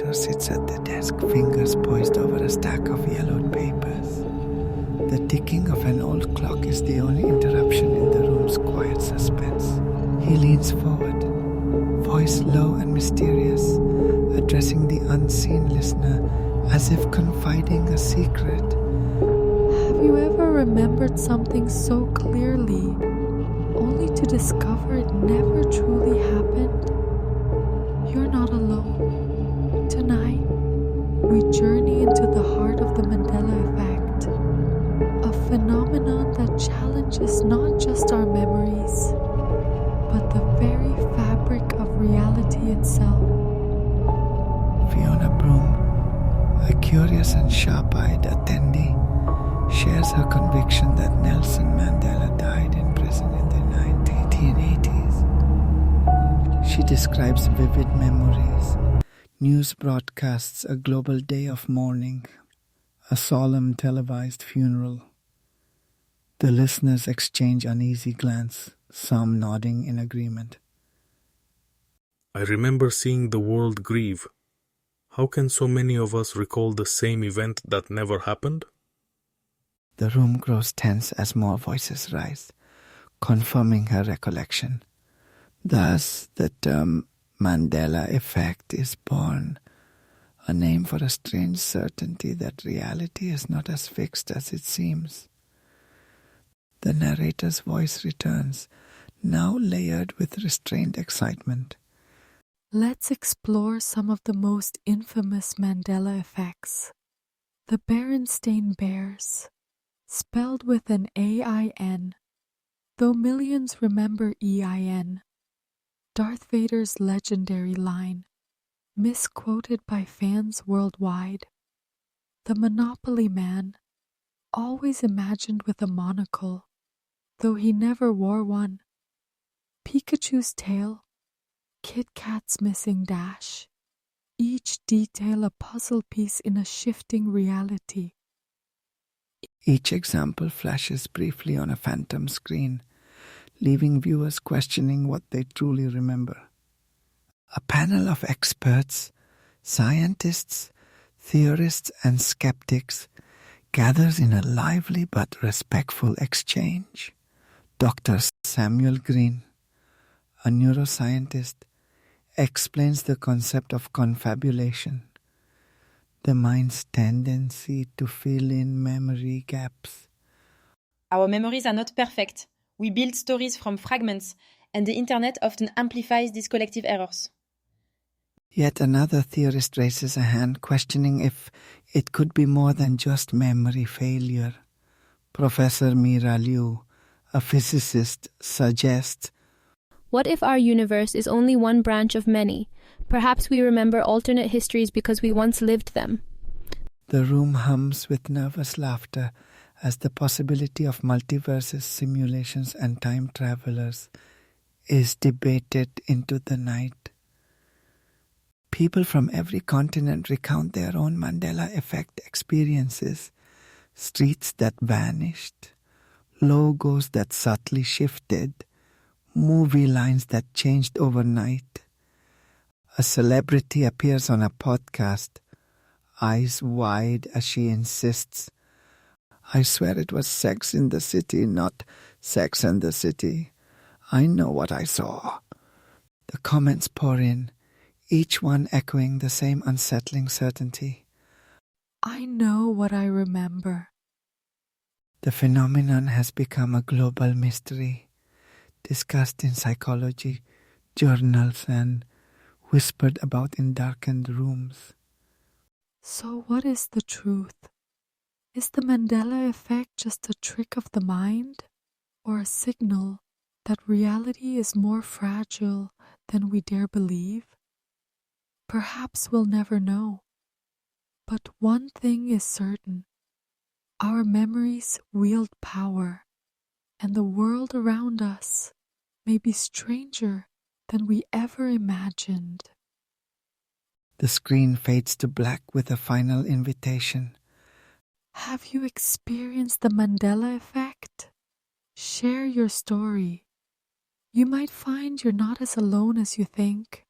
narrator sits at the desk, fingers poised over a stack of yellowed papers. The ticking of an old clock is the only interruption in the room's quiet suspense. He leans forward, voice low and mysterious, addressing the unseen listener as if confiding a secret. Have you ever remembered something so clearly, only to discover it never truly happened? You're not alone. Tonight, we journey into the heart of the Mandela Effect, a phenomenon that challenges not just our memories, but the very fabric of reality itself. Fiona Broom, a curious and sharp-eyed attendee, shares her conviction that Nelson Mandela died in prison in the 1880s. She describes vivid memories, news broadcasts, a global day of mourning, a solemn televised funeral. The listeners exchange uneasy glance, some nodding in agreement. I remember seeing the world grieve. How can so many of us recall the same event that never happened? The room grows tense as more voices rise, confirming her recollection. Thus, the term Mandela Effect is born, a name for a strange certainty that reality is not as fixed as it seems. The narrator's voice returns, now layered with restrained excitement. Let's explore some of the most infamous Mandela effects. The Berenstain Bears, spelled with an A-I-N, though millions remember E-I-N. Darth Vader's legendary line, misquoted by fans worldwide. The Monopoly Man, always imagined with a monocle, though he never wore one. Pikachu's tail, Kit Kat's missing dash, each detail a puzzle piece in a shifting reality. Each example flashes briefly on a phantom screen, leaving viewers questioning what they truly remember. A panel of experts, scientists, theorists, and skeptics gathers in a lively but respectful exchange. Dr. Samuel Green, a neuroscientist, explains the concept of confabulation, the mind's tendency to fill in memory gaps. Our memories are not perfect. We build stories from fragments, and the internet often amplifies these collective errors. Yet another theorist raises a hand, questioning if it could be more than just memory failure. Professor Mira Liu, a physicist, suggests, what if our universe is only one branch of many? Perhaps we remember alternate histories because we once lived them. The room hums with nervous laughter as the possibility of multiverses, simulations, and time travelers is debated into the night. People from every continent recount their own Mandela Effect experiences, streets that vanished, logos that subtly shifted, movie lines that changed overnight. A celebrity appears on a podcast, eyes wide as she insists, I swear it was Sex in the City, not Sex and the City. I know what I saw. The comments pour in, each one echoing the same unsettling certainty. I know what I remember. The phenomenon has become a global mystery, discussed in psychology, journals, and whispered about in darkened rooms. So what is the truth? Is the Mandela Effect just a trick of the mind, or a signal that reality is more fragile than we dare believe? Perhaps we'll never know. But one thing is certain. Our memories wield power, and the world around us may be stranger than we ever imagined. The screen fades to black with a final invitation. Have you experienced the Mandela Effect? Share your story. You might find you're not as alone as you think.